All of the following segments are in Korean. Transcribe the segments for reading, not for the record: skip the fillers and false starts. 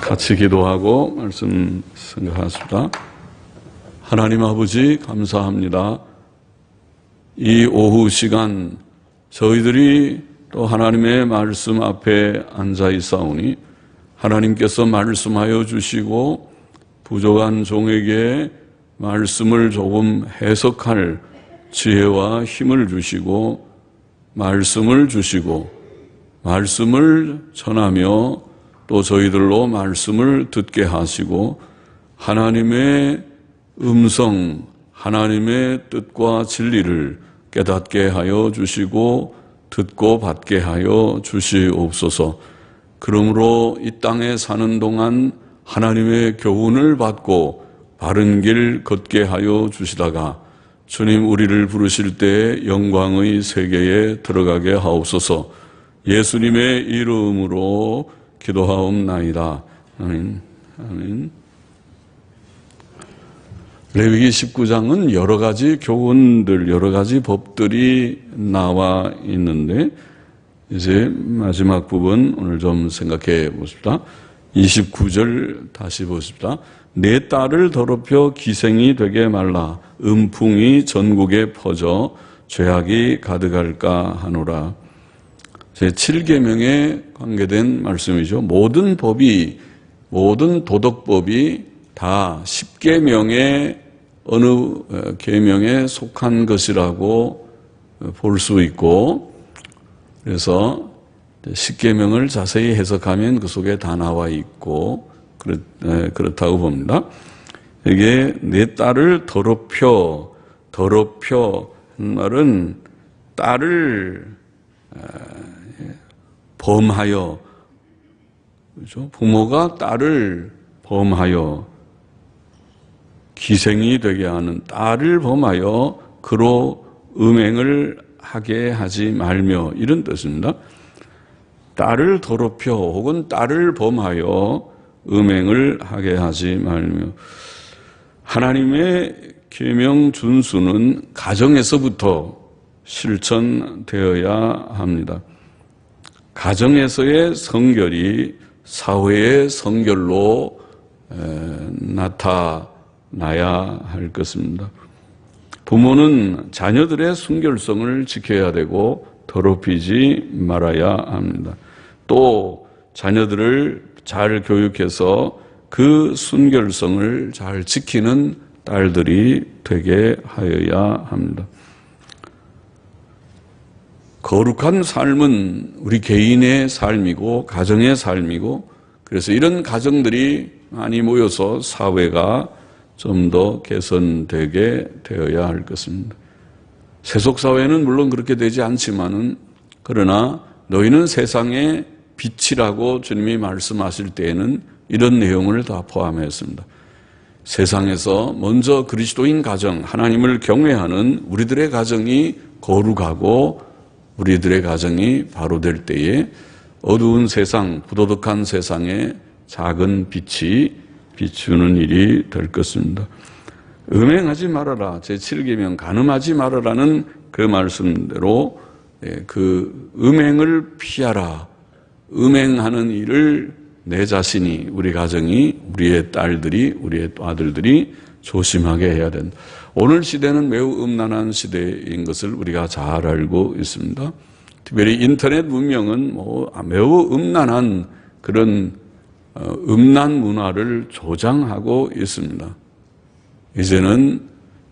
같이 기도하고 말씀 생각하십니다. 하나님 아버지 감사합니다. 이 오후 시간 저희들이 또 하나님의 말씀 앞에 앉아 있사오니 하나님께서 말씀하여 주시고 부족한 종에게 말씀을 조금 해석할 지혜와 힘을 주시고 말씀을 주시고 말씀을 전하며 또 저희들로 말씀을 듣게 하시고 하나님의 음성, 하나님의 뜻과 진리를 깨닫게 하여 주시고 듣고 받게 하여 주시옵소서. 그러므로 이 땅에 사는 동안 하나님의 교훈을 받고 바른 길 걷게 하여 주시다가 주님 우리를 부르실 때 영광의 세계에 들어가게 하옵소서. 예수님의 이름으로 기도하옵나이다. 아멘. 아멘. 레위기 19장은 여러 가지 교훈들, 여러 가지 법들이 나와 있는데 이제 마지막 부분 오늘 좀 생각해 보십시다. 29절 다시 보십시다. 내 딸을 더럽혀 기생이 되게 말라. 음풍이 전국에 퍼져 죄악이 가득할까 하노라. 제7계명에 관계된 말씀이죠. 모든 법이, 모든 도덕법이 다 10계명의 어느 계명에 속한 것이라고 볼 수 있고, 그래서 10계명을 자세히 해석하면 그 속에 다 나와 있고 그렇다고 봅니다. 이게 내 딸을 더럽혀 한 말은 딸을 범하여, 그렇죠? 부모가 딸을 범하여 기생이 되게 하는, 딸을 범하여 그로 음행을 하게 하지 말며, 이런 뜻입니다. 딸을 더럽혀 혹은 딸을 범하여 음행을 하게 하지 말며, 하나님의 계명 준수는 가정에서부터 실천되어야 합니다. 가정에서의 성결이 사회의 성결로 나타나야 할 것입니다. 부모는 자녀들의 순결성을 지켜야 되고 더럽히지 말아야 합니다. 또 자녀들을 잘 교육해서 그 순결성을 잘 지키는 딸들이 되게 하여야 합니다. 거룩한 삶은 우리 개인의 삶이고 가정의 삶이고, 그래서 이런 가정들이 많이 모여서 사회가 좀 더 개선되게 되어야 할 것입니다. 세속사회는 물론 그렇게 되지 않지만은, 그러나 너희는 세상의 빛이라고 주님이 말씀하실 때에는 이런 내용을 다 포함했습니다. 세상에서 먼저 그리스도인 가정, 하나님을 경외하는 우리들의 가정이 거룩하고 우리들의 가정이 바로 될 때에 어두운 세상, 부도덕한 세상에 작은 빛이 비추는 일이 될 것입니다. 음행하지 말아라. 제7계명 간음하지 말아라는 그 말씀대로 그 음행을 피하라. 음행하는 일을 내 자신이, 우리 가정이, 우리의 딸들이, 우리의 아들들이 조심하게 해야 된다. 오늘 시대는 매우 음란한 시대인 것을 우리가 잘 알고 있습니다. 특별히 인터넷 문명은 매우 음란한 그런 음란 문화를 조장하고 있습니다. 이제는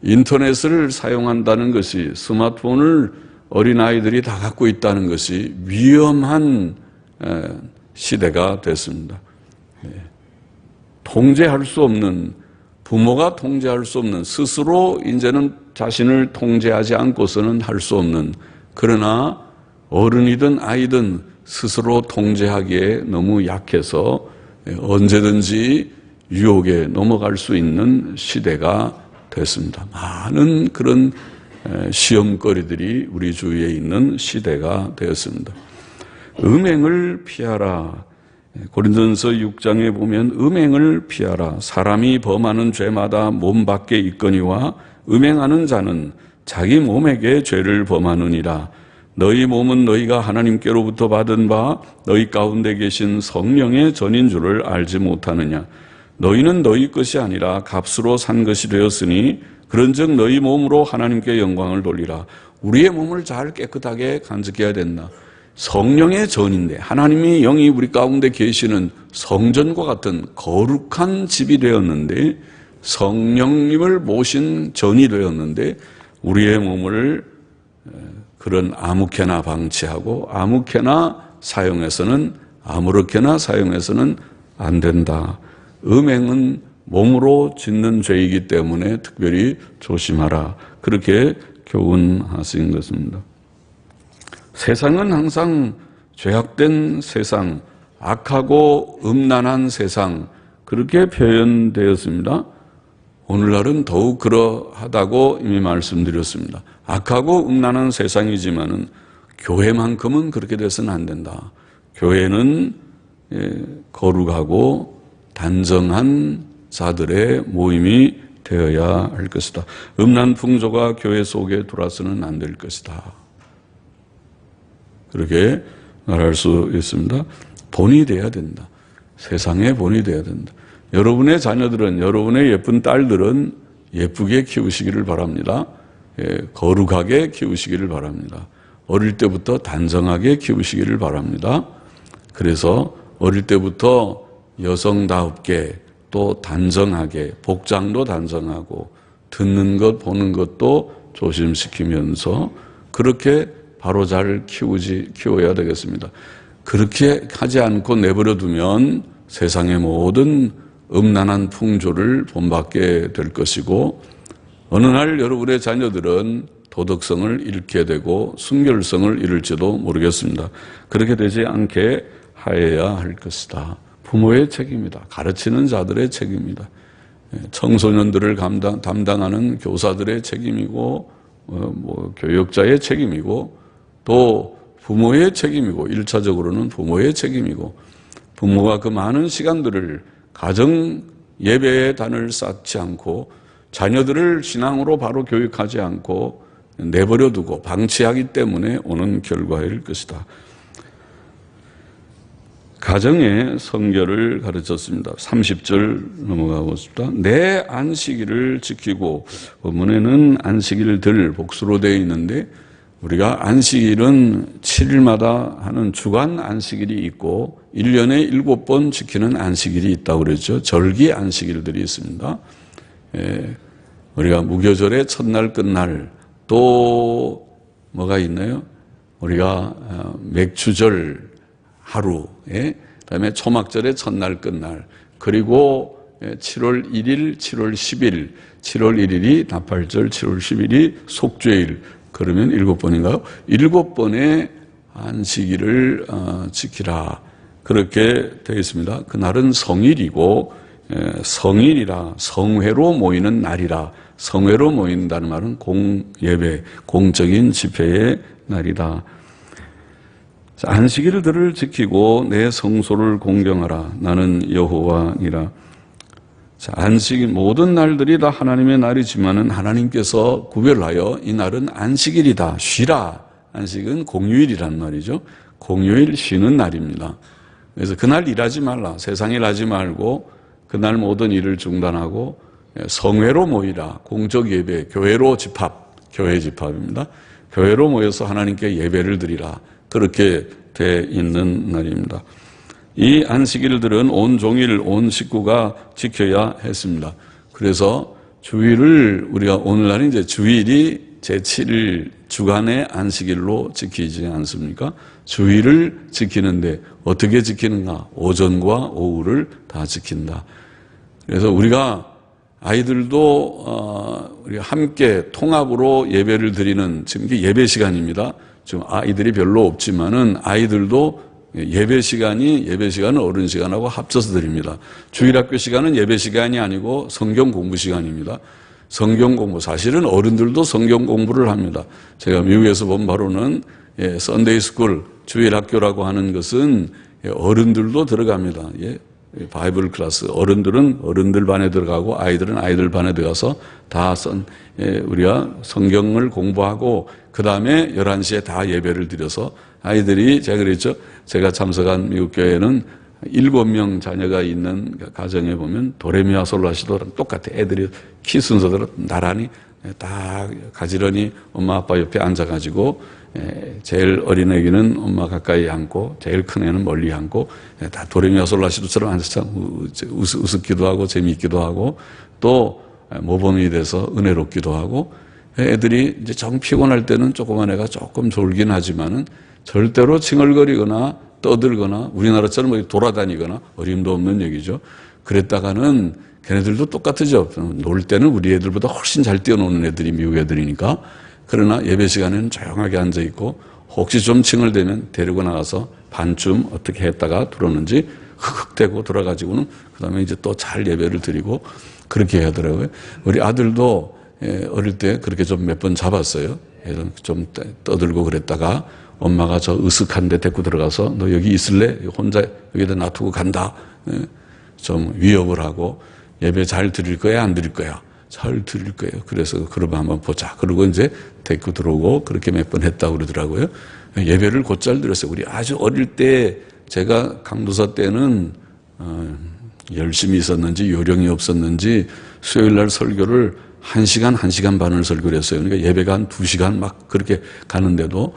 인터넷을 사용한다는 것이, 스마트폰을 어린아이들이 다 갖고 있다는 것이 위험한 시대가 됐습니다. 통제할 수 없는, 부모가 통제할 수 없는, 스스로 이제는 자신을 통제하지 않고서는 할 수 없는, 그러나 어른이든 아이든 스스로 통제하기에 너무 약해서 언제든지 유혹에 넘어갈 수 있는 시대가 됐습니다. 많은 그런 시험거리들이 우리 주위에 있는 시대가 되었습니다. 음행을 피하라. 고린도전서 6장에 보면 음행을 피하라. 사람이 범하는 죄마다 몸 밖에 있거니와 음행하는 자는 자기 몸에게 죄를 범하느니라. 너희 몸은 너희가 하나님께로부터 받은 바 너희 가운데 계신 성령의 전인 줄을 알지 못하느냐. 너희는 너희 것이 아니라 값으로 산 것이 되었으니 그런즉 너희 몸으로 하나님께 영광을 돌리라. 우리의 몸을 잘 깨끗하게 간직해야 된다. 성령의 전인데 하나님이 영이 우리 가운데 계시는 성전과 같은 거룩한 집이 되었는데, 성령님을 모신 전이 되었는데 우리의 몸을 그런 아무렇게나 방치하고 아무렇게나 사용해서는 안 된다. 음행은 몸으로 짓는 죄이기 때문에 특별히 조심하라. 그렇게 교훈하신 것입니다. 세상은 항상 죄악된 세상, 악하고 음란한 세상, 그렇게 표현되었습니다. 오늘날은 더욱 그러하다고 이미 말씀드렸습니다. 악하고 음란한 세상이지만은 교회만큼은 그렇게 돼서는 안 된다. 교회는 거룩하고 단정한 자들의 모임이 되어야 할 것이다. 음란 풍조가 교회 속에 들어와서는 안 될 것이다. 그렇게 말할 수 있습니다. 본이 돼야 된다. 세상의 본이 돼야 된다. 여러분의 자녀들은, 여러분의 예쁜 딸들은 예쁘게 키우시기를 바랍니다. 거룩하게 키우시기를 바랍니다. 어릴 때부터 단정하게 키우시기를 바랍니다. 그래서 어릴 때부터 여성다웁게 또 단정하게, 복장도 단정하고 듣는 것 보는 것도 조심시키면서 그렇게 바로 잘 키워야 되겠습니다. 그렇게 하지 않고 내버려 두면 세상의 모든 음란한 풍조를 본받게 될 것이고, 어느 날 여러분의 자녀들은 도덕성을 잃게 되고 순결성을 잃을지도 모르겠습니다. 그렇게 되지 않게 하여야 할 것이다. 부모의 책임이다. 가르치는 자들의 책임이다. 청소년들을 담당하는 교사들의 책임이고, 교육자의 책임이고, 또 부모의 책임이고, 1차적으로는 부모의 책임이고, 부모가 그 많은 시간들을 가정 예배의 단을 쌓지 않고 자녀들을 신앙으로 바로 교육하지 않고 내버려 두고 방치하기 때문에 오는 결과일 것이다. 가정의 성결을 가르쳤습니다. 30절 넘어가고 싶다. 내 안식일을 지키고, 본문에는 안식일들 복수로 되어 있는데, 우리가 안식일은 7일마다 하는 주간 안식일이 있고 1년에 7번 지키는 안식일이 있다고 그랬죠. 절기 안식일들이 있습니다. 우리가 무교절의 첫날 끝날, 또 뭐가 있나요? 우리가 맥주절 하루, 그다음에 초막절의 첫날 끝날, 그리고 7월 1일, 7월 10일, 7월 1일이 나팔절, 7월 10일이 속죄일, 그러면 7번인가요? 7번의 안식일을 지키라. 그렇게 되어 있습니다. 그날은 성일이고, 성일이라, 성회로 모이는 날이라. 성회로 모인다는 말은 공예배, 공적인 집회의 날이다. 안식일들을 지키고 내 성소를 공경하라. 나는 여호와니라. 안식일, 모든 날들이 다 하나님의 날이지만은 하나님께서 구별하여 이 날은 안식일이다. 쉬라. 안식은 공휴일이란 말이죠. 공휴일 쉬는 날입니다. 그래서 그날 일하지 말라. 세상 일하지 말고 그날 모든 일을 중단하고 성회로 모이라. 공적 예배, 교회로 집합, 교회 집합입니다. 교회로 모여서 하나님께 예배를 드리라. 그렇게 돼 있는 날입니다. 이 안식일들은 온 종일 온 식구가 지켜야 했습니다. 그래서 주일을 우리가 오늘날은 이제 주일이 제7일 주간의 안식일로 지키지 않습니까? 주일을 지키는데 어떻게 지키는가? 오전과 오후를 다 지킨다. 그래서 우리가 아이들도 우리가 함께 통합으로 예배를 드리는, 지금 이게 예배 시간입니다. 지금 아이들이 별로 없지만은 아이들도 예배 시간은 어른 시간하고 합쳐서 드립니다. 주일학교 시간은 예배 시간이 아니고 성경 공부 시간입니다. 성경 공부, 사실은 어른들도 성경 공부를 합니다. 제가 미국에서 본 바로는 썬데이 스쿨, 주일학교라고 하는 것은 어른들도 들어갑니다. 바이블 클래스, 어른들은 어른들 반에 들어가고 아이들은 아이들 반에 들어가서 다 우리가 성경을 공부하고 그 다음에 11시에 다 예배를 드려서 아이들이 제가 그랬죠. 제가 참석한 미국 교회는 7명 자녀가 있는 가정에 보면 도레미아솔라시도랑 똑같아. 애들이 키 순서대로 나란히 다 가지런히 엄마 아빠 옆에 앉아가지고 제일 어린 애기는 엄마 가까이 앉고 제일 큰 애는 멀리 앉고 다 도레미아솔라시도처럼 앉아서 우습기도 하고 재미있기도 하고 또 모범이 돼서 은혜롭기도 하고 애들이 이제 정 피곤할 때는 조그만 애가 조금 졸긴 하지만은 절대로 칭얼거리거나 떠들거나 우리나라처럼 뭐 돌아다니거나 어림도 없는 얘기죠. 그랬다가는 걔네들도 똑같으죠. 놀 때는 우리 애들보다 훨씬 잘 뛰어노는 애들이 미국 애들이니까. 그러나 예배 시간에는 조용하게 앉아있고 혹시 좀 칭얼대면 데리고 나가서 반쯤 어떻게 했다가 들어오는지 흑흑대고 들어가지고는 그 다음에 이제 또 잘 예배를 드리고 그렇게 하더라고요. 우리 아들도 어릴 때 그렇게 좀 몇 번 잡았어요. 좀 떠들고 그랬다가 엄마가 저 으슥한 데 데리고 들어가서 너 여기 있을래? 혼자 여기다 놔두고 간다. 좀 위협을 하고 예배 잘 드릴 거야? 안 드릴 거야? 잘 드릴 거예요. 그래서 그러면 한번 보자. 그러고 이제 데리고 들어오고 그렇게 몇 번 했다고 그러더라고요. 예배를 곧잘 드렸어요. 우리 아주 어릴 때 제가 강도사 때는 열심히 있었는지 요령이 없었는지 수요일 날 설교를 1시간, 1시간 반을 설교를 했어요. 그러니까 예배가 한 2시간 막 그렇게 가는데도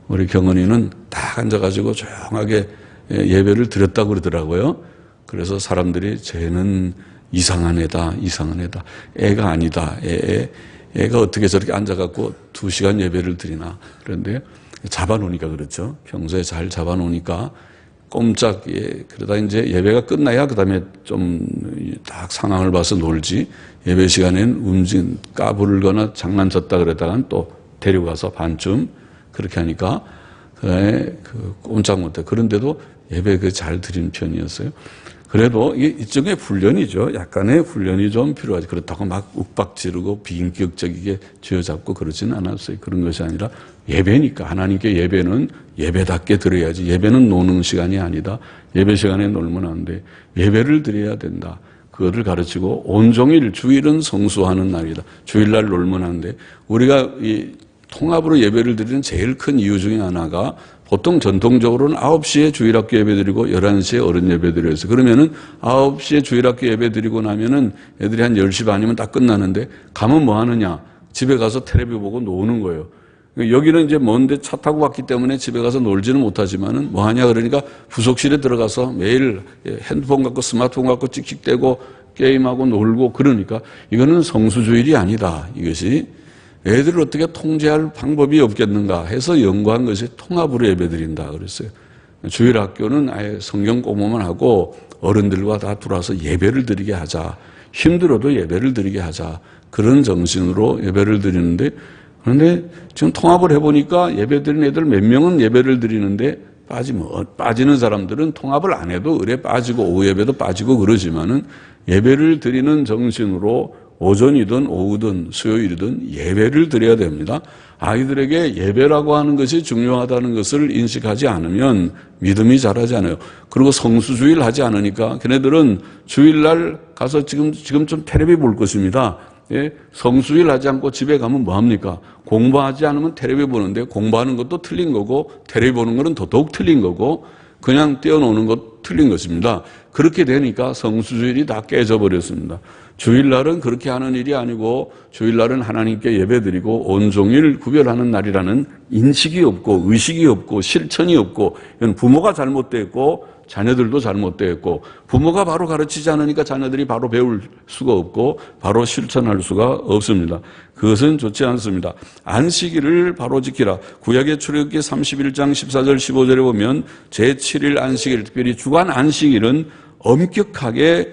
우리 경은이는 딱 앉아가지고 조용하게 예배를 드렸다고 그러더라고요. 그래서 사람들이 쟤는 이상한 애다, 이상한 애다. 애가 아니다. 애가 어떻게 저렇게 앉아갖고 2시간 예배를 드리나. 그런데 잡아놓으니까 그렇죠. 평소에 잘 잡아놓으니까 꼼짝, 그러다 이제 예배가 끝나야 그 다음에 좀 딱 상황을 봐서 놀지. 예배 시간엔 까불거나 장난쳤다 그러다간 또 데리고 가서 반쯤 그렇게 하니까 꼼짝 못해. 그런데도 예배 잘 드리는 편이었어요. 그래도 이게 일종의 훈련이죠. 약간의 훈련이 좀 필요하지. 그렇다고 막 윽박지르고 비인격적이게 쥐어잡고 그러지는 않았어요. 그런 것이 아니라 예배니까 하나님께 예배는 예배답게 드려야지. 예배는 노는 시간이 아니다. 예배 시간에 놀면 안 돼. 예배를 드려야 된다. 그거를 가르치고 온종일 주일은 성수하는 날이다. 주일날 놀면 안 돼. 우리가 이 통합으로 예배를 드리는 제일 큰 이유 중에 하나가 보통 전통적으로는 9시에 주일학교 예배 드리고 11시에 어른 예배 드려요. 그러면은 9시에 주일학교 예배 드리고 나면은 애들이 한 10시 반이면 다 끝나는데 가면 뭐 하느냐? 집에 가서 텔레비 보고 노는 거예요. 여기는 이제 먼데 차 타고 왔기 때문에 집에 가서 놀지는 못하지만은 뭐 하냐 그러니까 부속실에 들어가서 매일 핸드폰 갖고 스마트폰 갖고 찍찍대고 게임하고 놀고 그러니까 이거는 성수주일이 아니다. 이것이 애들을 어떻게 통제할 방법이 없겠는가 해서 연구한 것이 통합으로 예배드린다 그랬어요. 주일학교는 아예 성경 공부만 하고 어른들과 다 들어와서 예배를 드리게 하자. 힘들어도 예배를 드리게 하자. 그런 정신으로 예배를 드리는데 그런데 지금 통합을 해보니까 예배 드리는 애들 몇 명은 예배를 드리는데 빠지는 사람들은 통합을 안 해도 을에 빠지고 오후 예배도 빠지고 그러지만은 예배를 드리는 정신으로 오전이든 오후든 수요일이든 예배를 드려야 됩니다. 아이들에게 예배라고 하는 것이 중요하다는 것을 인식하지 않으면 믿음이 자라지 않아요. 그리고 성수주일 하지 않으니까 걔네들은 주일날 가서 지금 좀 텔레비 볼 것입니다. 예? 성수일 하지 않고 집에 가면 뭐합니까? 공부하지 않으면 텔레비 보는데 공부하는 것도 틀린 거고 텔레비 보는 것은 더더욱 틀린 거고 그냥 떼어놓는 것 틀린 것입니다. 그렇게 되니까 성수주일이 다 깨져버렸습니다. 주일날은 그렇게 하는 일이 아니고 주일날은 하나님께 예배드리고 온종일 구별하는 날이라는 인식이 없고 의식이 없고 실천이 없고 이건 부모가 잘못됐고 자녀들도 잘못되었고 부모가 바로 가르치지 않으니까 자녀들이 바로 배울 수가 없고 바로 실천할 수가 없습니다. 그것은 좋지 않습니다. 안식일을 바로 지키라. 구약의 출애굽기 31장 14절 15절에 보면 제7일 안식일 특별히 주간 안식일은 엄격하게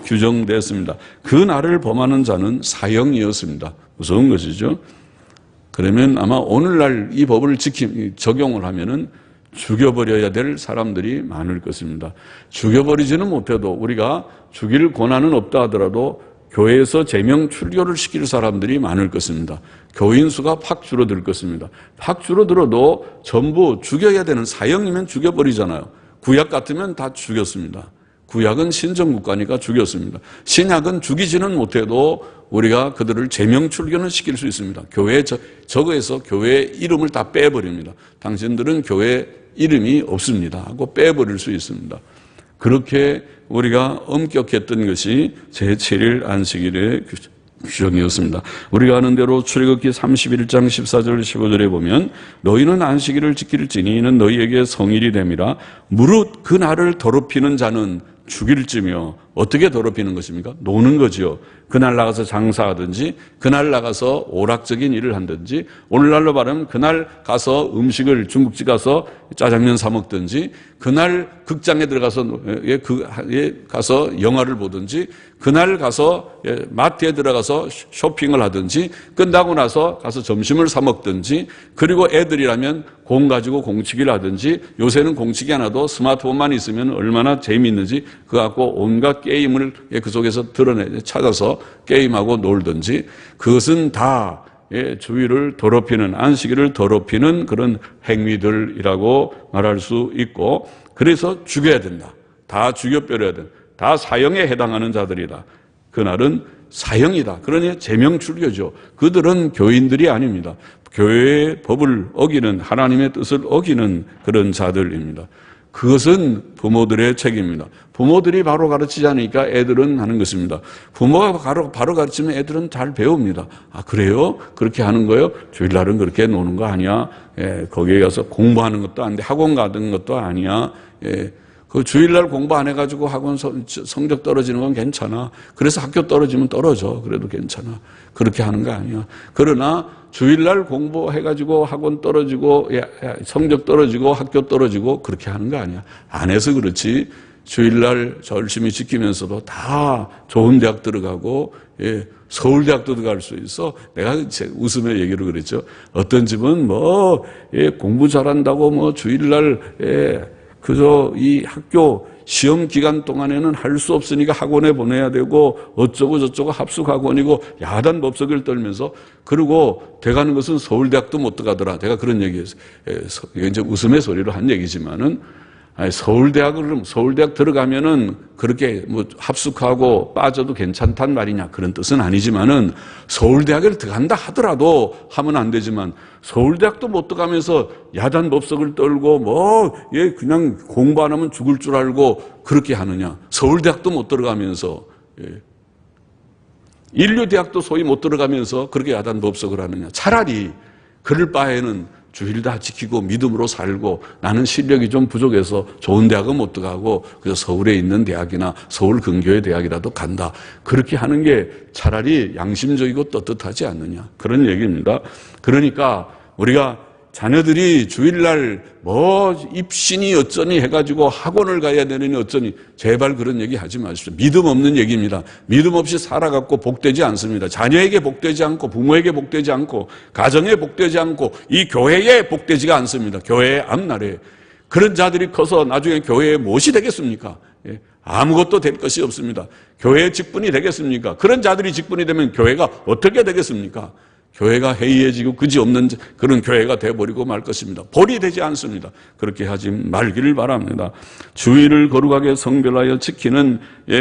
규정되었습니다. 그 날을 범하는 자는 사형이었습니다. 무서운 것이죠. 그러면 아마 오늘날 이 법을 적용을 하면은 죽여버려야 될 사람들이 많을 것입니다. 죽여버리지는 못해도 우리가 죽일 권한은 없다 하더라도 교회에서 제명 출교를 시킬 사람들이 많을 것입니다. 교인 수가 팍 줄어들 것입니다. 팍 줄어들어도 전부 죽여야 되는 사형이면 죽여버리잖아요. 구약 같으면 다 죽였습니다. 구약은 신정국가니까 죽였습니다. 신약은 죽이지는 못해도 우리가 그들을 제명출교는 시킬 수 있습니다. 교회 저거에서 교회 이름을 다 빼버립니다. 당신들은 교회 이름이 없습니다 하고 빼버릴 수 있습니다. 그렇게 우리가 엄격했던 것이 제7일 안식일의 규정이었습니다. 우리가 아는 대로 출애굽기 31장 14절 15절에 보면 너희는 안식일을 지킬지니 이는 너희에게 성일이 됨이라. 무릇 그 날을 더럽히는 자는 죽일지며. 어떻게 더럽히는 것입니까? 노는 거죠. 그날 나가서 장사하든지 그날 나가서 오락적인 일을 한든지, 오늘날로 말하면 그날 가서 음식을 중국집 가서 짜장면 사 먹든지, 그날 극장에 들어가서 가서 영화를 보든지, 그날 가서 마트에 들어가서 쇼핑을 하든지, 끝나고 나서 가서 점심을 사 먹든지, 그리고 애들이라면 공 가지고 공치기를 하든지, 요새는 공치기 하나도 스마트폰만 있으면 얼마나 재미있는지 그거 갖고 온갖 게임을 그 속에서 찾아서 게임하고 놀든지, 그것은 다 주일을 더럽히는, 안식일을 더럽히는 그런 행위들이라고 말할 수 있고, 그래서 죽여야 된다. 다 죽여버려야 된다. 다 사형에 해당하는 자들이다. 그날은 사형이다. 그러니 제명출교죠. 그들은 교인들이 아닙니다. 교회의 법을 어기는, 하나님의 뜻을 어기는 그런 자들입니다. 그것은 부모들의 책임입니다. 부모들이 바로 가르치지 않으니까 애들은 하는 것입니다. 부모가 바로 가르치면 애들은 잘 배웁니다. 아, 그래요? 그렇게 하는 거예요? 주일날은 그렇게 노는 거 아니야? 거기에 가서 공부하는 것도 아닌데 학원 가는 것도 아니야? 그 주일날 공부 안 해가지고 학원 성적 떨어지는 건 괜찮아. 그래서 학교 떨어지면 떨어져. 그래도 괜찮아. 그렇게 하는 거 아니야. 그러나 주일날 공부해가지고 학원 떨어지고 성적 떨어지고 학교 떨어지고 그렇게 하는 거 아니야. 안 해서 그렇지. 주일날 열심히 지키면서도 다 좋은 대학 들어가고 서울대학도 들어갈 수 있어. 내가 웃으며 얘기를 그랬죠. 어떤 집은 공부 잘한다고 주일날 그저 이 학교 시험 기간 동안에는 할 수 없으니까 학원에 보내야 되고 어쩌고 저쩌고 합숙학원이고 야단 법석을 떨면서, 그리고 돼가는 것은 서울대학도 못 들어가더라. 내가 그런 얘기했어요. 이제 웃음의 소리로 한 얘기지만은, 서울대학 들어가면은 그렇게 합숙하고 빠져도 괜찮단 말이냐, 그런 뜻은 아니지만은, 서울대학을 들어간다 하더라도 하면 안 되지만, 서울대학도 못 들어가면서 야단 법석을 떨고 그냥 공부 안 하면 죽을 줄 알고 그렇게 하느냐. 서울대학도 못 들어가면서, 인류대학도 소위 못 들어가면서 그렇게 야단 법석을 하느냐. 차라리 그럴 바에는 주일 다 지키고 믿음으로 살고, 나는 실력이 좀 부족해서 좋은 대학은 못 들어가고 그래서 서울에 있는 대학이나 서울 근교의 대학이라도 간다. 그렇게 하는 게 차라리 양심적이고 떳떳하지 않느냐, 그런 얘기입니다. 그러니까 우리가 자녀들이 주일날 입신이 어쩌니 해가지고 학원을 가야 되느니 어쩌니, 제발 그런 얘기 하지 마십시오. 믿음 없는 얘기입니다. 믿음 없이 살아갖고 복되지 않습니다. 자녀에게 복되지 않고, 부모에게 복되지 않고, 가정에 복되지 않고, 이 교회에 복되지가 않습니다. 교회의 앞날에. 그런 자들이 커서 나중에 교회에 무엇이 되겠습니까? 아무것도 될 것이 없습니다. 교회의 직분이 되겠습니까? 그런 자들이 직분이 되면 교회가 어떻게 되겠습니까? 교회가 해이해지고 그지없는 그런 교회가 되어버리고 말 것입니다. 본이 되지 않습니다. 그렇게 하지 말기를 바랍니다. 주일을 거룩하게 성별하여 지키는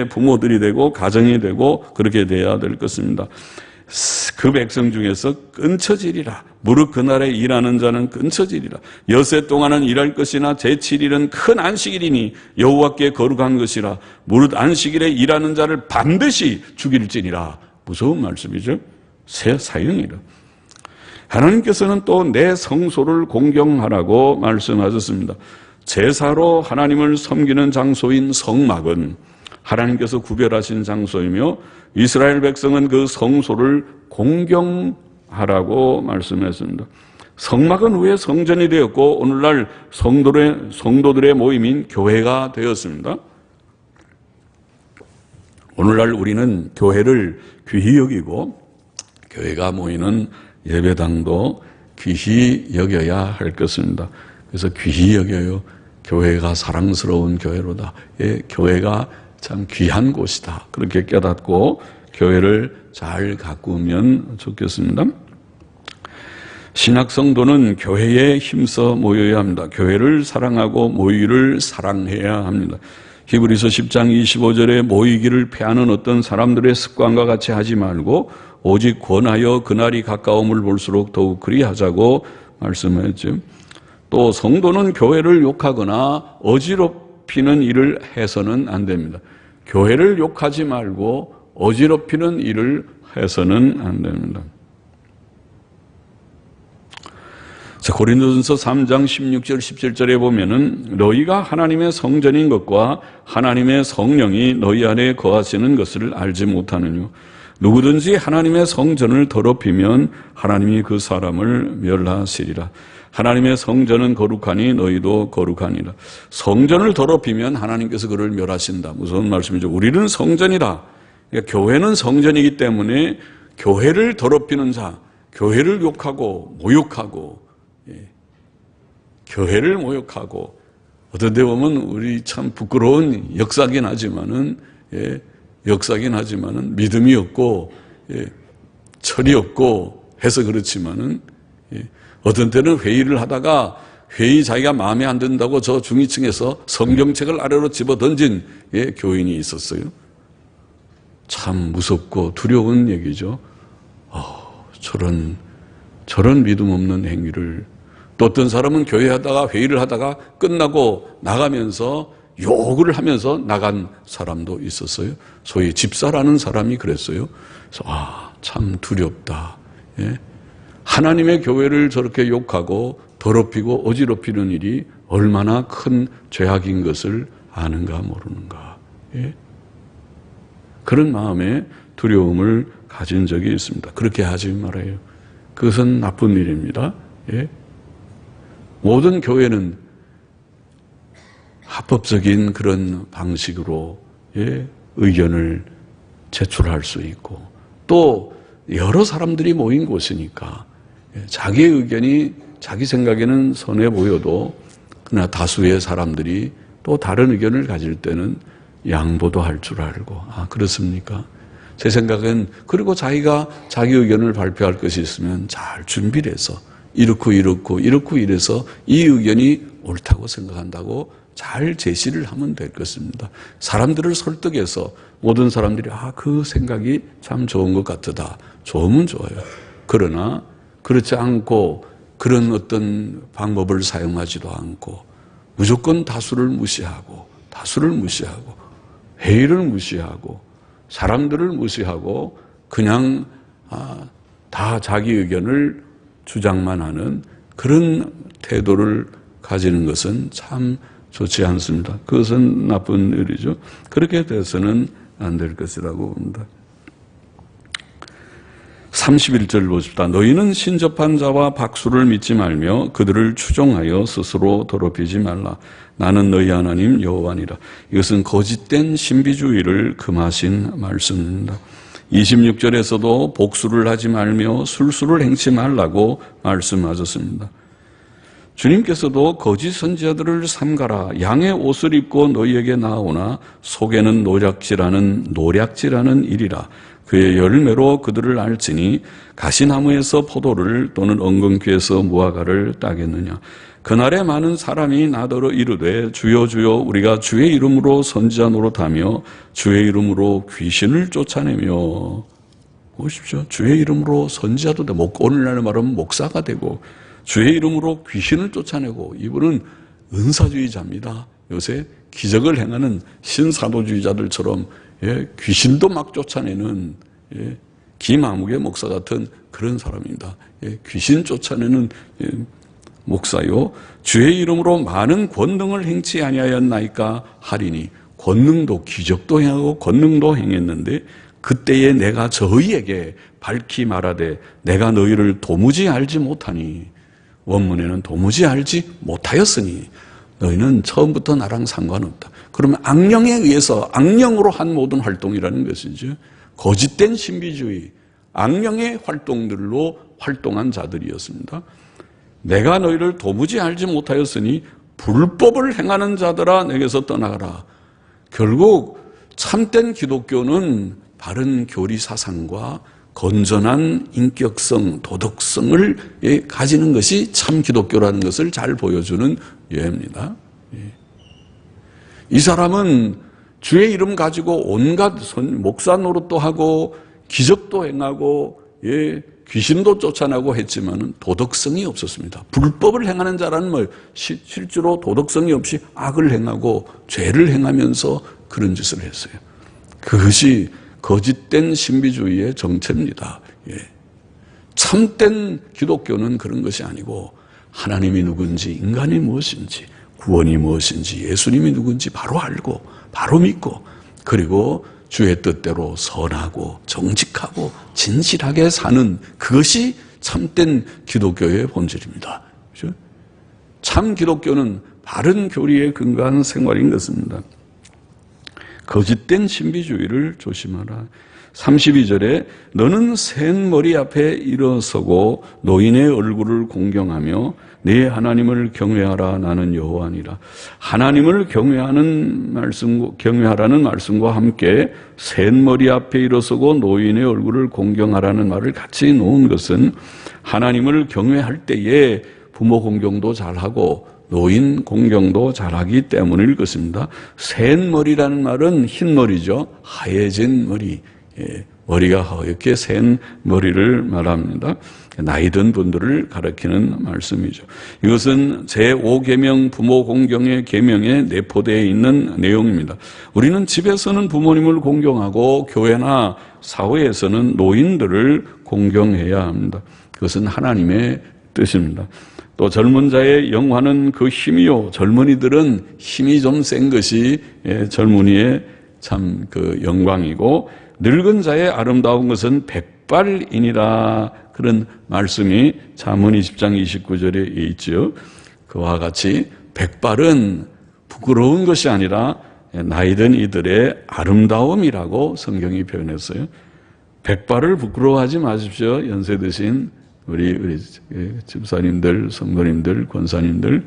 부모들이 되고 가정이 되고 그렇게 돼야 될 것입니다. 그 백성 중에서 끊처지리라. 무릇 그날에 일하는 자는 끊처지리라. 여세 동안은 일할 것이나 제7일은 큰 안식일이니 여호와께 거룩한 것이라. 무릇 안식일에 일하는 자를 반드시 죽일지니라. 무서운 말씀이죠. 새 사형이라. 하나님께서는 또 내 성소를 공경하라고 말씀하셨습니다. 제사로 하나님을 섬기는 장소인 성막은 하나님께서 구별하신 장소이며, 이스라엘 백성은 그 성소를 공경하라고 말씀했습니다. 성막은 후에 성전이 되었고 오늘날 성도들의 모임인 교회가 되었습니다. 오늘날 우리는 교회를 귀히 여기고 교회가 모이는 예배당도 귀히 여겨야 할 것입니다. 그래서 귀히 여겨요. 교회가 사랑스러운 교회로다. 교회가 참 귀한 곳이다. 그렇게 깨닫고 교회를 잘 가꾸면 좋겠습니다. 신약 성도는 교회에 힘써 모여야 합니다. 교회를 사랑하고 모이를 사랑해야 합니다. 히브리서 10장 25절에 모이기를 패하는 어떤 사람들의 습관과 같이 하지 말고 오직 권하여 그날이 가까움을 볼수록 더욱 그리하자고 말씀하였죠. 또 성도는 교회를 욕하거나 어지럽히는 일을 해서는 안 됩니다. 교회를 욕하지 말고 어지럽히는 일을 해서는 안 됩니다. 자, 고린도전서 3장 16절 17절에 보면은 너희가 하나님의 성전인 것과 하나님의 성령이 너희 안에 거하시는 것을 알지 못하느뇨. 누구든지 하나님의 성전을 더럽히면 하나님이 그 사람을 멸하시리라. 하나님의 성전은 거룩하니 너희도 거룩하니라. 성전을 더럽히면 하나님께서 그를 멸하신다. 무서운 말씀이죠. 우리는 성전이다. 그러니까 교회는 성전이기 때문에 교회를 더럽히는 자, 교회를 욕하고 모욕하고, 교회를 모욕하고, 어떤 데 보면 우리 참 부끄러운 역사긴 하지만은, 역사긴 하지만은 믿음이 없고, 철이 없고 해서 그렇지만은, 어떤 때는 회의를 하다가 회의 자기가 마음에 안 든다고 저 중위층에서 성경책을 아래로 집어 던진 교인이 있었어요. 참 무섭고 두려운 얘기죠. 저런 믿음 없는 행위를. 또 어떤 사람은 교회 하다가 회의를 하다가 끝나고 나가면서 욕을 하면서 나간 사람도 있었어요. 소위 집사라는 사람이 그랬어요. 그래서 참 두렵다. 하나님의 교회를 저렇게 욕하고 더럽히고 어지럽히는 일이 얼마나 큰 죄악인 것을 아는가 모르는가. 그런 마음에 두려움을 가진 적이 있습니다. 그렇게 하지 말아요. 그것은 나쁜 일입니다. 모든 교회는 합법적인 그런 방식으로 의견을 제출할 수 있고, 또 여러 사람들이 모인 곳이니까 자기의 의견이 자기 생각에는 선해 보여도 그러나 다수의 사람들이 또 다른 의견을 가질 때는 양보도 할 줄 알고. 그렇습니까? 제 생각엔, 그리고 자기가 자기 의견을 발표할 것이 있으면 잘 준비를 해서 이렇고 이래서 이 의견이 옳다고 생각한다고 잘 제시를 하면 될 것입니다. 사람들을 설득해서 모든 사람들이 그 생각이 참 좋은 것 같다. 좋으면 좋아요. 그러나 그렇지 않고 그런 어떤 방법을 사용하지도 않고 무조건 다수를 무시하고 회의를 무시하고 사람들을 무시하고 그냥 다 자기 의견을 주장만 하는 그런 태도를 가지는 것은 참 좋지 않습니다. 그것은 나쁜 일이죠. 그렇게 돼서는 안 될 것이라고 봅니다. 31절 보십시다. 너희는 신접한 자와 박수를 믿지 말며 그들을 추종하여 스스로 더럽히지 말라. 나는 너희 하나님 여호와니라. 이것은 거짓된 신비주의를 금하신 말씀입니다. 26절에서도 복수를 하지 말며 술수를 행치 말라고 말씀하셨습니다. 주님께서도 거짓 선지자들을 삼가라. 양의 옷을 입고 너희에게 나오나 속에는 노략질하는 일이라. 그의 열매로 그들을 알지니 가시나무에서 포도를 또는 엉겅퀴에서 무화과를 따겠느냐. 그날에 많은 사람이 나더러 이르되 주여 주여 우리가 주의 이름으로 선지자 노릇하며 주의 이름으로 귀신을 쫓아내며. 보십시오. 주의 이름으로 선지자도 되고 오늘날 말하면 목사가 되고 주의 이름으로 귀신을 쫓아내고. 이분은 은사주의자입니다. 요새 기적을 행하는 신사도주의자들처럼 귀신도 막 쫓아내는 김아무개 목사 같은 그런 사람입니다. 귀신 쫓아내는 목사요. 주의 이름으로 많은 권능을 행치 아니하였나이까 하리니. 권능도 기적도 행하고 권능도 행했는데 그때에 내가 저희에게 밝히 말하되 내가 너희를 도무지 알지 못하니. 원문에는 도무지 알지 못하였으니 너희는 처음부터 나랑 상관없다. 그러면 악령에 의해서 악령으로 한 모든 활동이라는 것이죠. 거짓된 신비주의, 악령의 활동들로 활동한 자들이었습니다. 내가 너희를 도무지 알지 못하였으니 불법을 행하는 자들아 내게서 떠나가라. 결국 참된 기독교는 바른 교리 사상과 건전한 인격성, 도덕성을 가지는 것이 참 기독교라는 것을 잘 보여주는 예입니다. 이 사람은 주의 이름 가지고 온갖 목사 노릇도 하고 기적도 행하고 귀신도 쫓아내고 했지만은 도덕성이 없었습니다. 불법을 행하는 자라는 말, 실제로 도덕성이 없이 악을 행하고 죄를 행하면서 그런 짓을 했어요. 그것이 거짓된 신비주의의 정체입니다. 참된 기독교는 그런 것이 아니고 하나님이 누군지, 인간이 무엇인지, 구원이 무엇인지, 예수님이 누군지 바로 알고 바로 믿고, 그리고 주의 뜻대로 선하고 정직하고 진실하게 사는, 그것이 참된 기독교의 본질입니다. 그렇죠? 참 기독교는 바른 교리에 근거한 생활인 것입니다. 거짓된 신비주의를 조심하라. 32절에 너는 센 머리 앞에 일어서고 노인의 얼굴을 공경하며 네 하나님을 경외하라. 나는 여호와니라. 하나님을 경외하라는 말씀과 함께 센 머리 앞에 일어서고 노인의 얼굴을 공경하라는 말을 같이 놓은 것은 하나님을 경외할 때에 부모 공경도 잘하고 노인 공경도 잘하기 때문일 것입니다. 센 머리라는 말은 흰 머리죠. 하얘진 머리. 머리가 하얗게 센 머리를 말합니다. 나이 든 분들을 가리키는 말씀이죠. 이것은 제5계명 부모 공경의 계명에 내포되어 있는 내용입니다. 우리는 집에서는 부모님을 공경하고 교회나 사회에서는 노인들을 공경해야 합니다. 그것은 하나님의 뜻입니다. 또 젊은 자의 영화는 그 힘이요. 젊은이들은 힘이 좀 센 것이 젊은이의 참 그 영광이고, 늙은 자의 아름다운 것은 백발이니라. 그런 말씀이 잠언 20장 29절에 있죠. 그와 같이 백발은 부끄러운 것이 아니라 나이든 이들의 아름다움이라고 성경이 표현했어요. 백발을 부끄러워하지 마십시오. 연세 드신 우리 집사님들, 성도님들, 권사님들,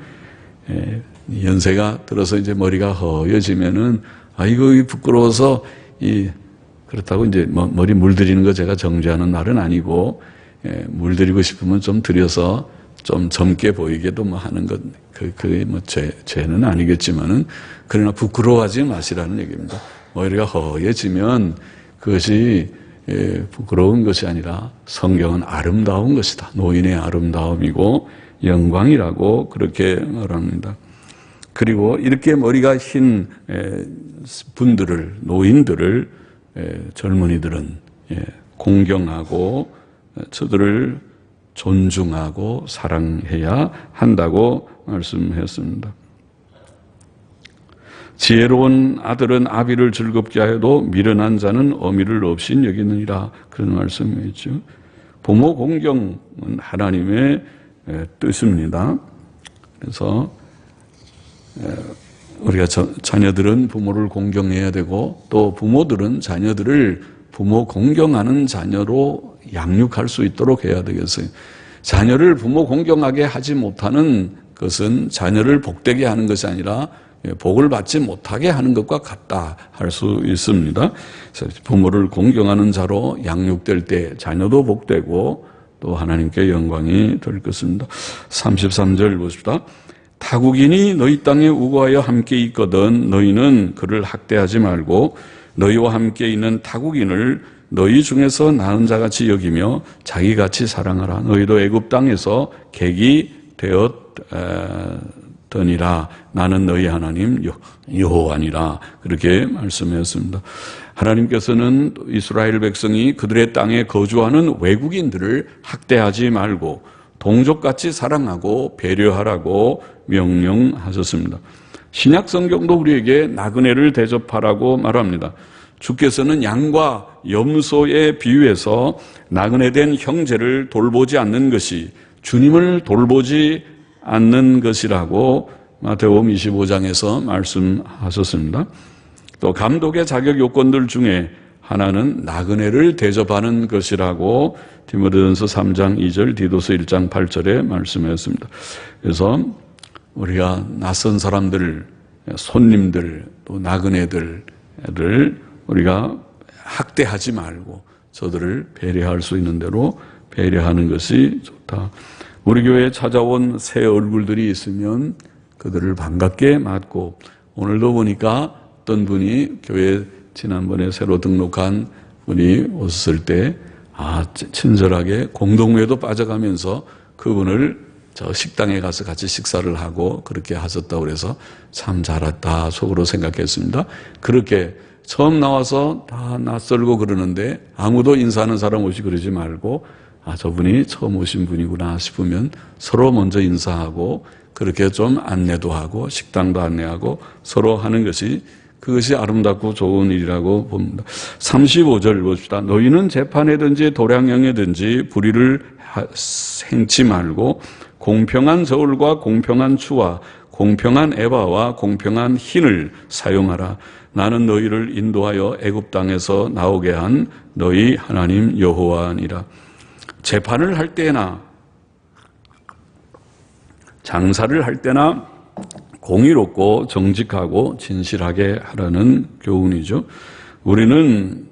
연세가 들어서 이제 머리가 허여지면은 아이고 부끄러워서 그렇다고 이제 머리 물들이는 거 제가 정죄하는 말은 아니고, 물들이고 싶으면 좀 들여서 좀 젊게 보이게도 하는 것, 그게 죄는 아니겠지만은, 그러나 부끄러워하지 마시라는 얘기입니다. 머리가 허해지면 그것이 부끄러운 것이 아니라 성경은 아름다운 것이다. 노인의 아름다움이고 영광이라고 그렇게 말합니다. 그리고 이렇게 머리가 흰 분들을, 노인들을 젊은이들은 공경하고 저들을 존중하고 사랑해야 한다고 말씀했습니다. 지혜로운 아들은 아비를 즐겁게 하여도 미련한 자는 어미를 없이 여기느니라. 그런 말씀이죠. 부모 공경은 하나님의 뜻입니다. 그래서 우리가 자녀들은 부모를 공경해야 되고, 또 부모들은 자녀들을 부모 공경하는 자녀로 양육할 수 있도록 해야 되겠어요. 자녀를 부모 공경하게 하지 못하는 것은 자녀를 복되게 하는 것이 아니라 복을 받지 못하게 하는 것과 같다 할 수 있습니다. 부모를 공경하는 자로 양육될 때 자녀도 복되고 또 하나님께 영광이 될 것입니다. 33절 보십시다. 타국인이 너희 땅에 우거하여 함께 있거든 너희는 그를 학대하지 말고 너희와 함께 있는 타국인을 너희 중에서 나은 자같이 여기며 자기같이 사랑하라. 너희도 애굽 땅에서 객이 되었더니라. 나는 너희 하나님 여호와니라. 그렇게 말씀했습니다. 하나님께서는 이스라엘 백성이 그들의 땅에 거주하는 외국인들을 학대하지 말고 동족같이 사랑하고 배려하라고 명령하셨습니다. 신약 성경도 우리에게 나그네를 대접하라고 말합니다. 주께서는 양과 염소에 비유해서 나그네된 형제를 돌보지 않는 것이 주님을 돌보지 않는 것이라고 마태복음 25장에서 말씀하셨습니다. 또 감독의 자격 요건들 중에 하나는 나그네를 대접하는 것이라고 디모데전서 3장 2절, 디도서 1장 8절에 말씀했습니다. 그래서 우리가 낯선 사람들, 손님들, 또 나그네들을 우리가 학대하지 말고 저들을 배려할 수 있는 대로 배려하는 것이 좋다. 우리 교회에 찾아온 새 얼굴들이 있으면 그들을 반갑게 맞고 오늘도 보니까 어떤 분이 교회 지난번에 새로 등록한 분이 오셨을 때 친절하게 공동묘에도 빠져가면서 그분을 저 식당에 가서 같이 식사를 하고 그렇게 하셨다고 그래서 참 잘했다 속으로 생각했습니다. 그렇게 처음 나와서 다 낯설고 그러는데 아무도 인사하는 사람 없이 그러지 말고 저분이 처음 오신 분이구나 싶으면 서로 먼저 인사하고 그렇게 좀 안내도 하고 식당도 안내하고 서로 하는 것이 그것이 아름답고 좋은 일이라고 봅니다. 35절 봅시다. 너희는 재판에든지 도량형에든지 불의를 행치 말고 공평한 저울과 공평한 추와 공평한 에바와 공평한 흰을 사용하라. 나는 너희를 인도하여 애굽 땅에서 나오게 한 너희 하나님 여호와니라. 재판을 할 때나 장사를 할 때나 공의롭고 정직하고 진실하게 하라는 교훈이죠. 우리는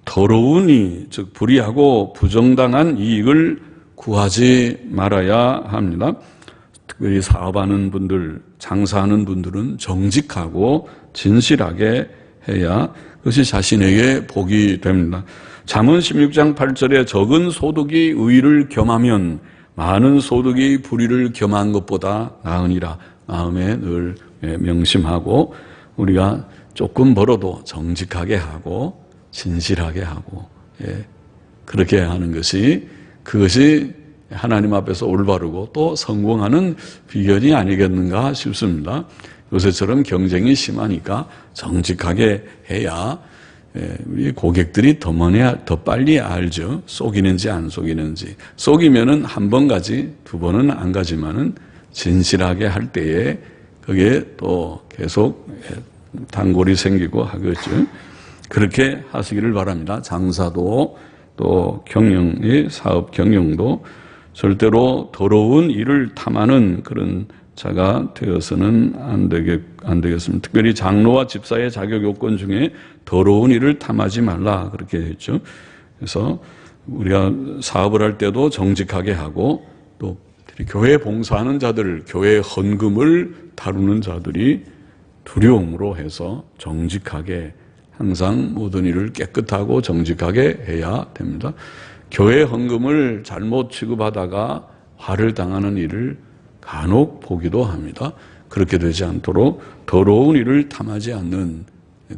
더러운 이, 즉 불의하고 부정당한 이익을 구하지 말아야 합니다. 특별히 사업하는 분들, 장사하는 분들은 정직하고 진실하게 해야 그것이 자신에게 복이 됩니다. 잠언 16장 8절에 적은 소득이 의를 겸하면 많은 소득이 불의를 겸한 것보다 나으니라. 마음에 늘 명심하고 우리가 조금 벌어도 정직하게 하고 진실하게 하고 그렇게 하는 것이 그것이 하나님 앞에서 올바르고 또 성공하는 비결이 아니겠는가 싶습니다. 요새처럼 경쟁이 심하니까 정직하게 해야 우리 고객들이 더 빨리 알죠. 속이는지 안 속이는지. 속이면은 한 번 가지, 두 번은 안 가지만은 진실하게 할 때에 그게 또 계속 단골이 생기고 하겠죠. 그렇게 하시기를 바랍니다. 장사도 또 사업 경영도 절대로 더러운 일을 탐하는 그런 자가 되어서는 안 되겠습니다. 특별히 장로와 집사의 자격 요건 중에 더러운 일을 탐하지 말라 그렇게 했죠. 그래서 우리가 사업을 할 때도 정직하게 하고 또 교회 봉사하는 자들, 교회 헌금을 다루는 자들이 두려움으로 해서 정직하게 항상 모든 일을 깨끗하고 정직하게 해야 됩니다. 교회 헌금을 잘못 취급하다가 화를 당하는 일을 간혹 보기도 합니다. 그렇게 되지 않도록 더러운 일을 탐하지 않는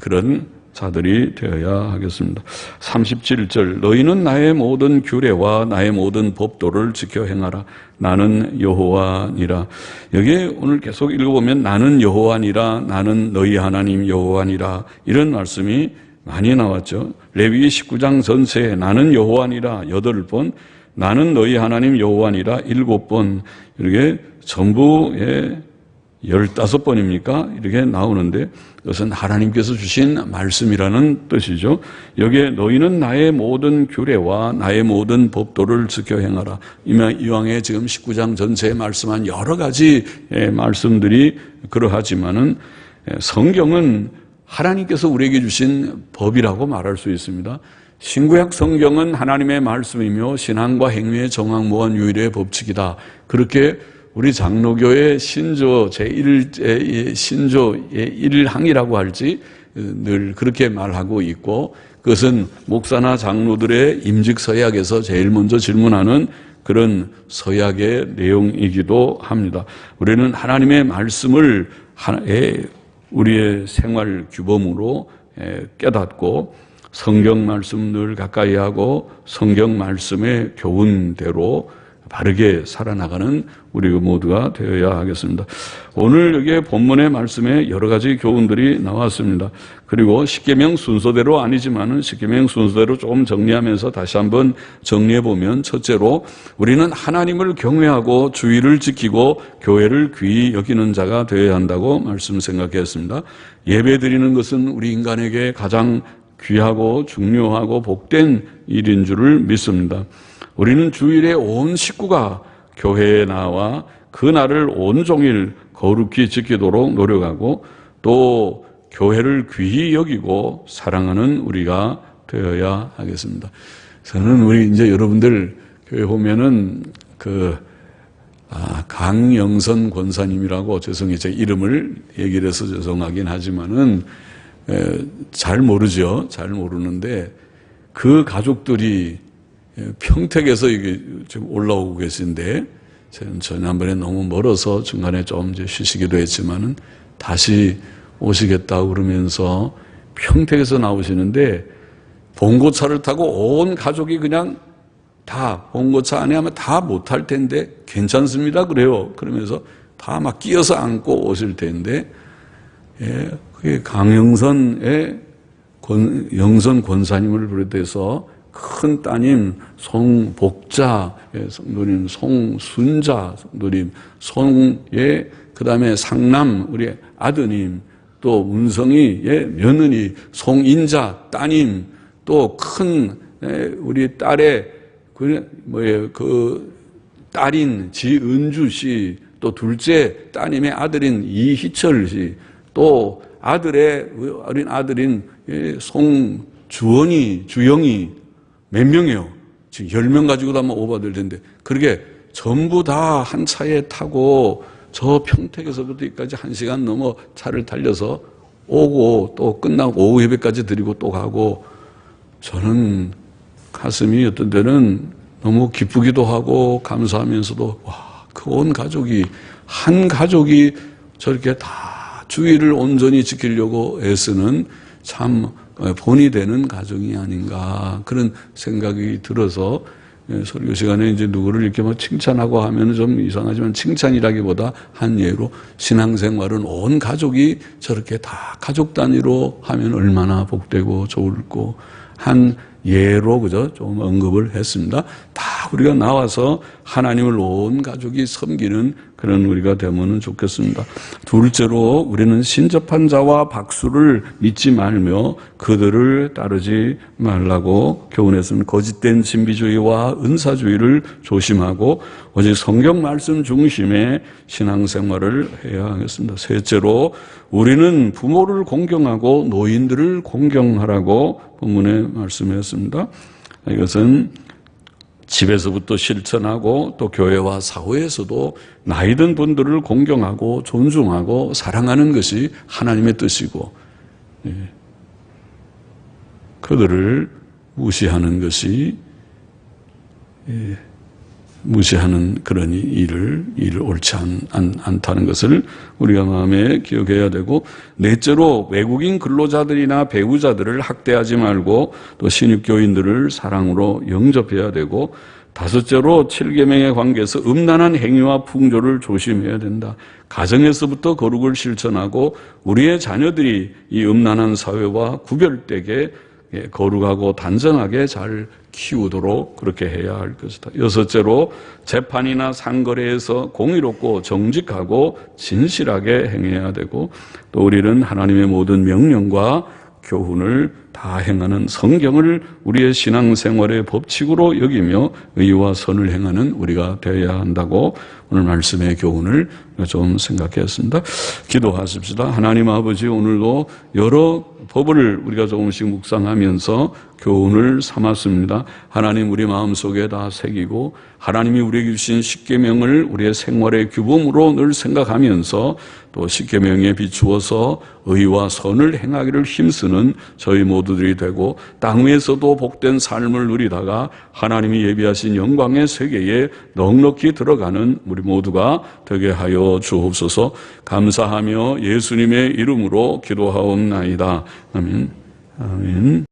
그런 자들이 되어야 하겠습니다. 37절 너희는 나의 모든 규례와 나의 모든 법도를 지켜 행하라. 나는 여호와니라. 여기에 오늘 계속 읽어보면 나는 여호와니라, 나는 너희 하나님 여호와니라 이런 말씀이 많이 나왔죠. 레위기 19장 전체에 나는 여호와니라 8번, 나는 너희 하나님 여호와니라 7번, 이렇게 전부에 15번입니까? 이렇게 나오는데 그것은 하나님께서 주신 말씀이라는 뜻이죠. 여기에 너희는 나의 모든 규례와 나의 모든 법도를 지켜 행하라. 이왕에 지금 19장 전체에 말씀한 여러 가지 말씀들이 그러하지만은 성경은 하나님께서 우리에게 주신 법이라고 말할 수 있습니다. 신구약 성경은 하나님의 말씀이며 신앙과 행위의 정확무한 유일의 법칙이다. 그렇게 우리 장로교의 신조 신조의 1항이라고 할지 늘 그렇게 말하고 있고 그것은 목사나 장로들의 임직 서약에서 제일 먼저 질문하는 그런 서약의 내용이기도 합니다. 우리는 하나님의 말씀을 우리의 생활 규범으로 깨닫고 성경 말씀 늘 가까이 하고 성경 말씀의 교훈대로 바르게 살아나가는 우리 모두가 되어야 하겠습니다. 오늘 여기에 본문의 말씀에 여러 가지 교훈들이 나왔습니다. 그리고 십계명 순서대로 아니지만은 십계명 순서대로 조금 정리하면서 다시 한번 정리해 보면 첫째로 우리는 하나님을 경외하고 주의를 지키고 교회를 귀히 여기는 자가 되어야 한다고 말씀 생각했습니다. 예배 드리는 것은 우리 인간에게 가장 귀하고 중요하고 복된 일인 줄을 믿습니다. 우리는 주일에 온 식구가 교회에 나와 그 날을 온종일 거룩히 지키도록 노력하고 또 교회를 귀히 여기고 사랑하는 우리가 되어야 하겠습니다. 저는 우리 이제 여러분들 교회 오면은 강영선 권사님이라고 죄송해요. 제 이름을 얘기를 해서 죄송하긴 하지만은 잘 모르죠. 잘 모르는데 그 가족들이 평택에서 이게 지금 올라오고 계신데 지난번에 너무 멀어서 중간에 좀 이제 쉬시기도 했지만은 다시 오시겠다고 그러면서 평택에서 나오시는데 봉고차를 타고 온 가족이 그냥 다 봉고차 안에 하면 다 못할 텐데 괜찮습니다 그래요. 그러면서 다 막 끼어서 안고 오실 텐데 그게 강영선의 영선 권사님을 비롯해서 큰 따님 송복자 성도님, 송순자 성도님, 송예 그다음에 상남 우리 아드님, 또 문성이의 며느리 송인자 따님, 또 큰 우리 딸의 그 딸인 지은주 씨, 또 둘째 따님의 아들인 이희철 씨, 또 어린 아들인 송주원이, 주영이 몇 명이에요? 지금 10명 가지고도 아마 오버될 텐데, 그렇게 전부 다 한 차에 타고 저 평택에서부터 여기까지 1시간 넘어 차를 달려서 오고 또 끝나고 오후 예배까지 드리고 또 가고, 저는 가슴이 어떤 때는 너무 기쁘기도 하고 감사하면서도 그 온 가족이, 한 가족이 저렇게 다 주의를 온전히 지키려고 애쓰는 참 본이 되는 가정이 아닌가 그런 생각이 들어서 설교 시간에 이제 누구를 이렇게 막 칭찬하고 하면 좀 이상하지만 칭찬이라기보다 한 예로 신앙생활은 온 가족이 저렇게 다 가족 단위로 하면 얼마나 복되고 좋을고 한 예로 그죠? 좀 언급을 했습니다. 다 우리가 나와서 하나님을 온 가족이 섬기는 그런 우리가 되면 좋겠습니다. 둘째로 우리는 신접한 자와 박수를 믿지 말며 그들을 따르지 말라고 교훈했습니다. 거짓된 신비주의와 은사주의를 조심하고 오직 성경 말씀 중심의 신앙생활을 해야 하겠습니다. 셋째로 우리는 부모를 공경하고 노인들을 공경하라고 본문에 말씀했습니다. 이것은 집에서부터 실천하고 또 교회와 사회에서도 나이 든 분들을 공경하고 존중하고 사랑하는 것이 하나님의 뜻이고, 그들을 무시하는 것이 무시하는 그런 일을 옳지 않다는 것을 우리가 마음에 기억해야 되고, 넷째로 외국인 근로자들이나 배우자들을 학대하지 말고 또 신입교인들을 사랑으로 영접해야 되고, 다섯째로 7계명의 관계에서 음란한 행위와 풍조를 조심해야 된다. 가정에서부터 거룩을 실천하고 우리의 자녀들이 이 음란한 사회와 구별되게 거룩하고 단정하게 잘 키우도록 그렇게 해야 할 것이다. 여섯째로 재판이나 상거래에서 공의롭고 정직하고 진실하게 행해야 되고, 또 우리는 하나님의 모든 명령과 교훈을 다 행하는 성경을 우리의 신앙생활의 법칙으로 여기며 의와 선을 행하는 우리가 되어야 한다고 오늘 말씀의 교훈을 좀 생각했습니다. 기도하십시다. 하나님 아버지, 오늘도 여러 법을 우리가 조금씩 묵상하면서 교훈을 삼았습니다. 하나님 우리 마음속에 다 새기고 하나님이 우리에게 주신 십계명을 우리의 생활의 규범으로 늘 생각하면서 또 십계명에 비추어서 의와 선을 행하기를 힘쓰는 저희 모두들이 되고, 땅 위에서도 복된 삶을 누리다가 하나님이 예비하신 영광의 세계에 넉넉히 들어가는 우리 모두가 되게 하여 주옵소서. 감사하며 예수님의 이름으로 기도하옵나이다. 아멘. 아멘.